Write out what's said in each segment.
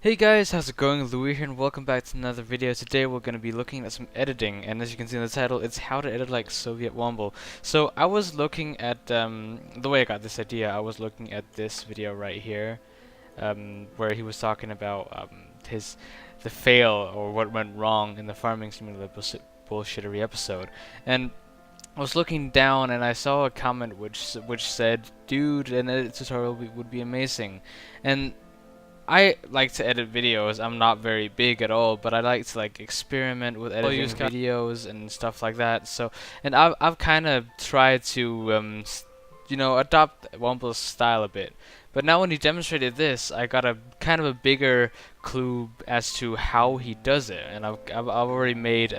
Hey guys, how's it going? Louis here and welcome back to another video. Today we're going to be looking at some editing, and as you can see in the title, it's how to edit like SovietWomble. So I was looking at, the way I got this idea, I was looking at this video right here, where he was talking about the fail or what went wrong in the farming simulator bullshittery episode. And I was looking down and I saw a comment which said, "Dude, an edit tutorial would be amazing." And I like to edit videos. I'm not very big at all, but I like to like experiment with editing videos and stuff like that. So, and I've kind of tried to adopt Womble's style a bit. But now when he demonstrated this, I got a kind of a bigger clue as to how he does it, and I've already made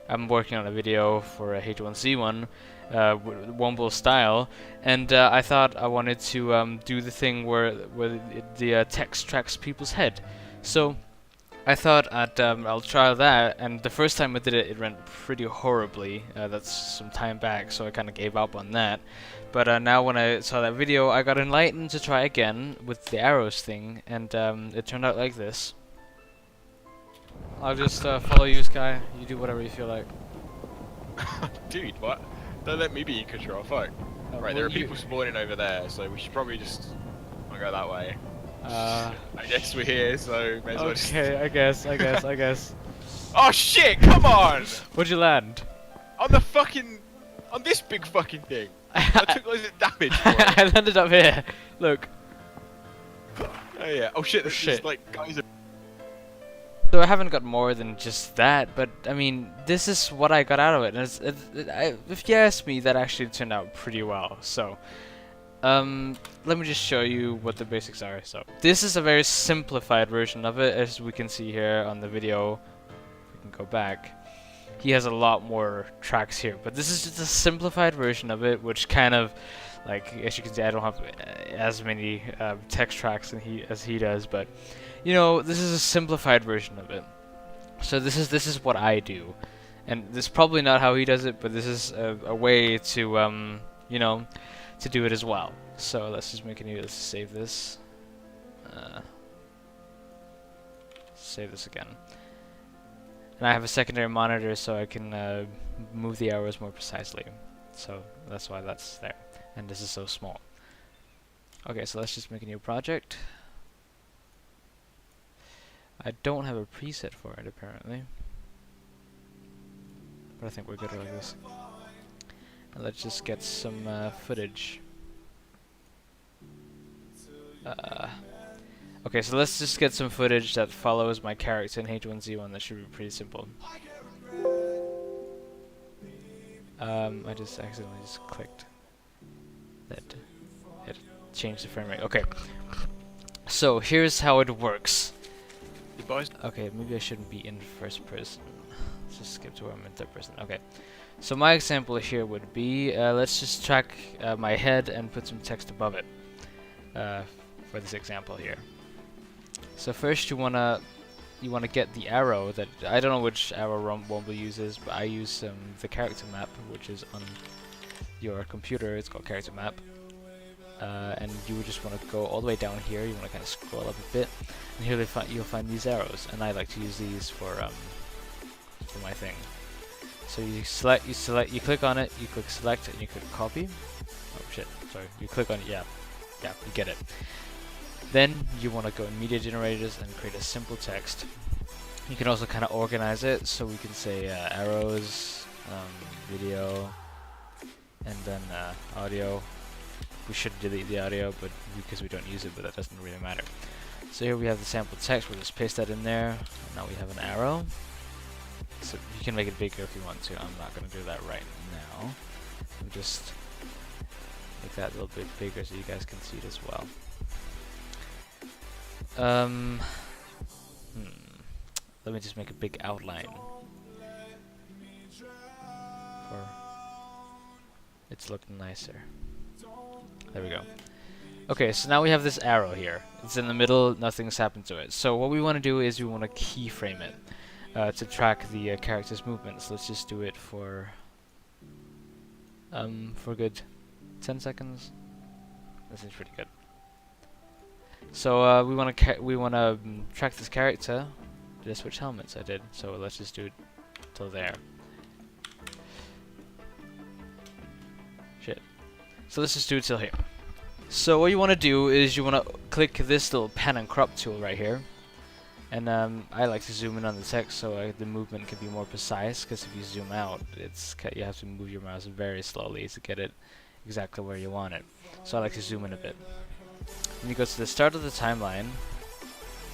I'm working on a video for a H1Z1 Womble style, and I thought I wanted to do the thing where the text tracks people's head. So I thought I'll try that, and the first time I did it, it went pretty horribly. That's some time back, so I kind of gave up on that. But now when I saw that video, I got enlightened to try again with the arrows thing, and it turned out like this. I'll just follow you, Sky. You do whatever you feel like. Dude, what? Don't let me be in control, fuck. Right, there are people spawning over there, so we should probably just I'll go that way. I guess we're here, so may as well just... Okay, I guess. Oh shit, come on! Where'd you land? On the fucking... on this big fucking thing! I took loads of damage for it. I landed up here. Look. Oh yeah, oh shit, there's just like guys... So I haven't got more than just that, but I mean, this is what I got out of it, and if you ask me, that actually turned out pretty well. So, let me just show you what the basics are. So, this is a very simplified version of it, as we can see here on the video. We can go back. He has a lot more tracks here, but this is just a simplified version of it, which kind of, like, as you can see, I don't have as many text tracks as he does, but you know, this is a simplified version of it. So this is what I do, and this is probably not how he does it, but this is a way to to do it as well. So let's just make a new. Let's save this. Save this again. And I have a secondary monitor, so I can move the arrows more precisely. So that's why that's there. And this is so small. Okay, so let's just make a new project. I don't have a preset for it apparently, but I think we're good like this. And let's just get some footage. Okay, so let's just get some footage that follows my character in H1Z1. That should be pretty simple. I just accidentally just clicked that. It changed the frame rate. Okay, so here's how it works. Okay, maybe I shouldn't be in first person. Let's just skip to where I'm in third person. Okay, so my example here would be, let's just track my head and put some text above it for this example here. So first you wanna get the arrow that I don't know which arrow Womble uses, but I use the character map, which is on your computer. It's called character map. And you would just want to go all the way down here. You want to kind of scroll up a bit, and here you'll find these arrows, and I like to use these for my thing. So you click on it, you click select, and you click copy. Oh shit, sorry. You click on it, yeah, you get it. Then you want to go in media generators and create a simple text. You can also kind of organize it, so we can say arrows, video, and then audio. We should delete the audio, but because we don't use it, but that doesn't really matter. So here we have the sample text. We'll just paste that in there. And now we have an arrow. So you can make it bigger if you want to. I'm not going to do that right now. We'll just make that a little bit bigger so you guys can see it as well. Let me just make a big outline for it's looking nicer. There we go. Okay, so now we have this arrow here. It's in the middle, nothing's happened to it. So what we want to do is we want to keyframe it to track the character's movements. Let's just do it for a good 10 seconds. This is pretty good. So we want to track this character. Did I switch helmets? I did. So let's just do it till there. Shit. So let's just do it till here. So what you want to do is you want to click this little pan and crop tool right here. And I like to zoom in on the text so the movement can be more precise, because if you zoom out, you have to move your mouse very slowly to get it exactly where you want it. So I like to zoom in a bit. Then you go to the start of the timeline,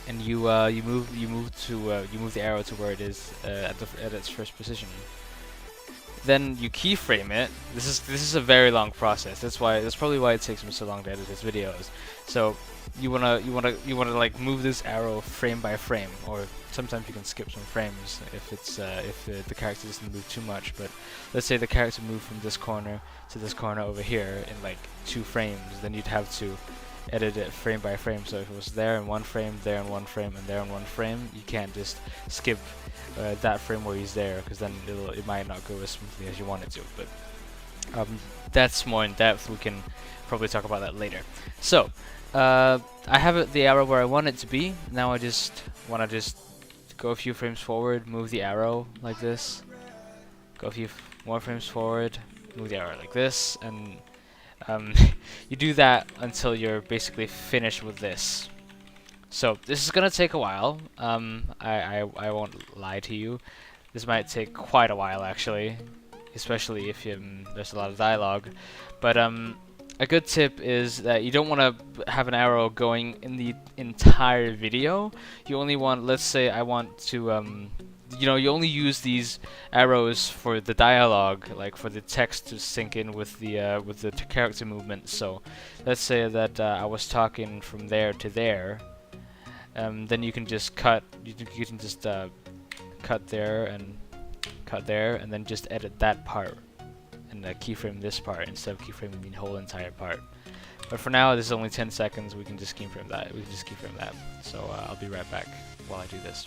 and you move the arrow to where it is at its first position. Then you keyframe it. This is a very long process. That's probably why it takes me so long to edit his videos. So you wanna like move this arrow frame by frame, or sometimes you can skip some frames if the character doesn't move too much. But let's say the character moved from this corner to this corner over here in like 2 frames, then you'd have to edit it frame by frame. So if it was there in 1 frame, there in 1 frame, and there in 1 frame, you can't just skip that frame where he's there, because then it might not go as smoothly as you want it to. But that's more in depth. We can probably talk about that later. So I have the arrow where I want it to be. Now I just want to go a few frames forward, move the arrow like this, go a few more frames forward, move the arrow like this, and you do that until you're basically finished with this. So this is gonna take a while. I won't lie to you. This might take quite a while actually, especially if there's a lot of dialogue. But a good tip is that you don't want to have an arrow going in the entire video. You only want, let's say I want to you only use these arrows for the dialogue, like for the text to sync in with the character movement. So let's say that I was talking from there to there. Then you can just cut. You can just cut there, and then just edit that part, and keyframe this part instead of keyframing the whole entire part. But for now, this is only 10 seconds. We can just keyframe that. So I'll be right back while I do this.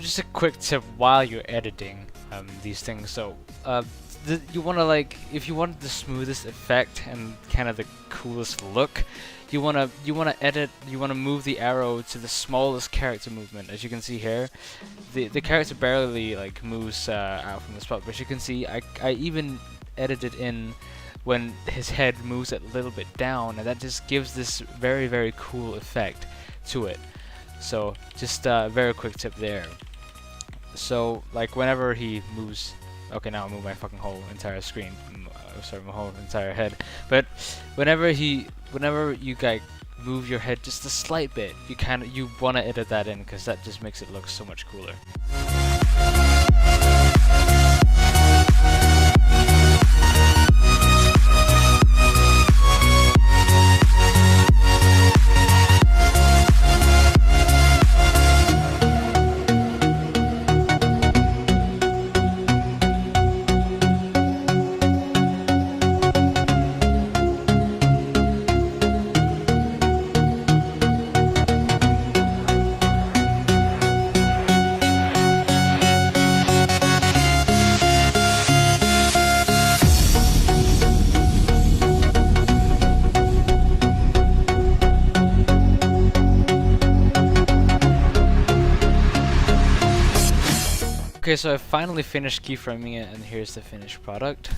Just a quick tip while you're editing these things. So you want to, like, if you want the smoothest effect and kind of the coolest look, you want to move the arrow to the smallest character movement. As you can see here, the character barely like moves out from the spot, but you can see I even edited in when his head moves a little bit down, and that just gives this very, very cool effect to it. So just a very quick tip there. So like whenever he moves, okay, now I move my fucking whole entire screen, sorry, my whole entire head. But whenever you guys move your head just a slight bit, you want to edit that in, because that just makes it look so much cooler. Okay, so I finally finished keyframing it, and here's the finished product.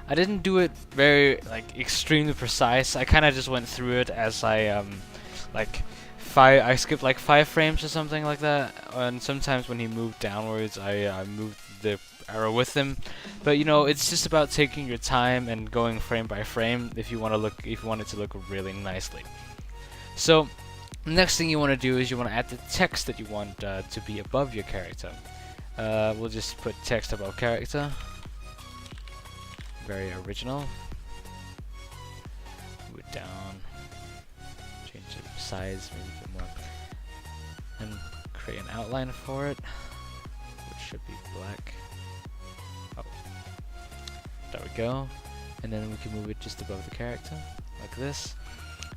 I didn't do it very extremely precise. I kind of just went through it as I skipped like 5 frames or something like that. And sometimes when he moved downwards, I moved the arrow with him. But it's just about taking your time and going frame by frame if you want it to look really nicely. So next thing you want to do is you want to add the text that you want to be above your character. We'll just put text above character. Very original. Move it down. Change the size maybe a bit more. And create an outline for it, which should be black. Oh, there we we go. And then we can move it just above the character, like this.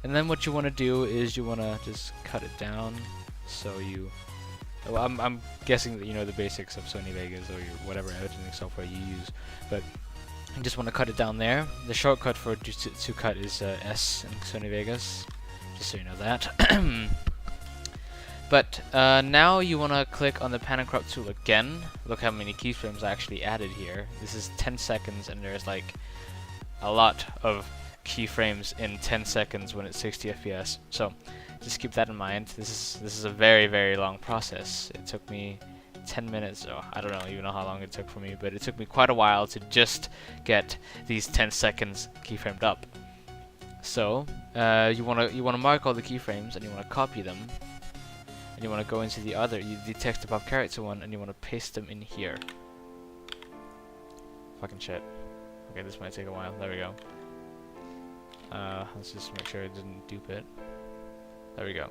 And then what you want to do is you want to just cut it down, so you... Well, I'm guessing that you know the basics of Sony Vegas or your whatever editing software you use, but you just want to cut it down there. The shortcut for to cut is S in Sony Vegas, just so you know that. But now you want to click on the pan and crop tool again. Look how many keyframes I actually added here. This is 10 seconds, and there's like a lot of keyframes in 10 seconds when it's 60 FPS. So just keep that in mind. This is a very, very long process. It took me 10 minutes. Oh, I don't know even know how long it took for me, but it took me quite a while to just get these 10 seconds keyframed up. So you wanna mark all the keyframes, and you wanna copy them, and you wanna go into the text above character one, and you wanna paste them in here. Fucking shit. Okay, this might take a while. There we go. Let's just make sure it didn't dupe it. There we go.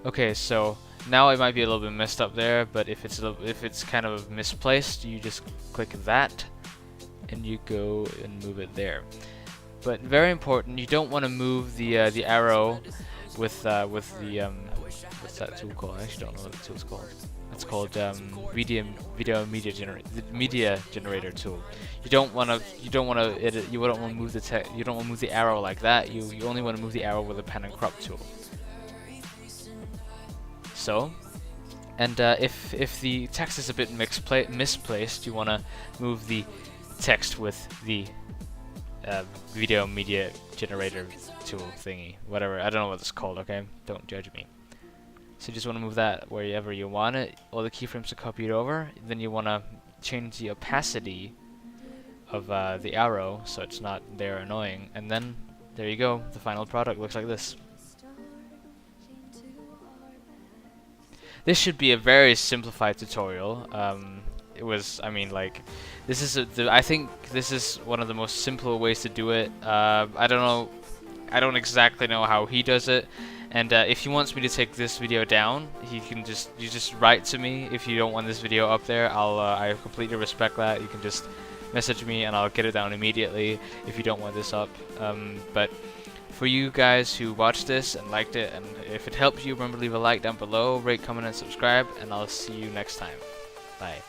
Okay, so now it might be a little bit messed up there, but if it's kind of misplaced, you just click that, and you go and move it there. But very important, you don't want to move the arrow with the what's that tool called? I actually don't know what the tool's called. It's called media generator tool. You don't want to edit. You don't want to move the arrow like that. You only want to move the arrow with the pan and crop tool. So, and if the text is a bit misplaced, you want to move the text with the video media generator tool thingy, whatever. I don't know what it's called. Okay, don't judge me. So you just want to move that wherever you want it. All the keyframes are copied over. Then you want to change the opacity of the arrow so it's not there annoying. And then there you go. The final product looks like this. This should be a very simplified tutorial. It was, I mean, like, this is I think this is one of the most simple ways to do it. I don't exactly know how he does it. And if he wants me to take this video down, you just write to me. If you don't want this video up there, I completely respect that. You can just message me and I'll get it down immediately if you don't want this up. But for you guys who watched this and liked it, and if it helped you, remember to leave a like down below, rate, comment, and subscribe, and I'll see you next time. Bye.